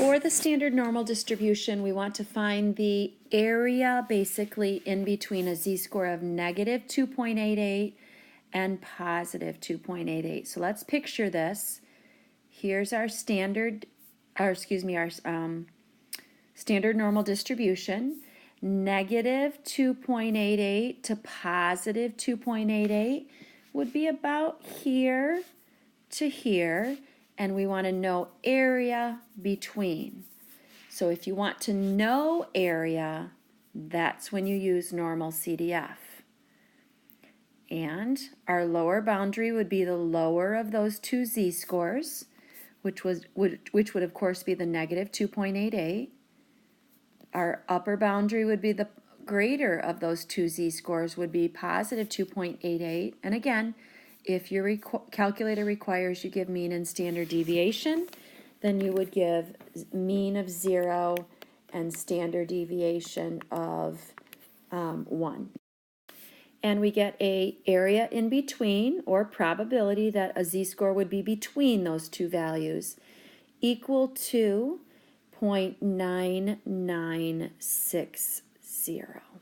For the standard normal distribution, we want to find the area basically in between a z-score of negative 2.88 and positive 2.88. So let's picture this. Here's our standard normal distribution. Negative 2.88 to positive 2.88 would be about here to here, and we want to know area between. So if you want to know area, that's when you use normal CDF. And our lower boundary would be the lower of those two z-scores, which would of course be the negative 2.88. Our upper boundary would be the greater of those two z-scores, would be positive 2.88. And again, if your calculator requires you give mean and standard deviation, then you would give mean of 0 and standard deviation of 1. And we get a area in between, or probability that a z-score would be between those two values, equal to 0.9960.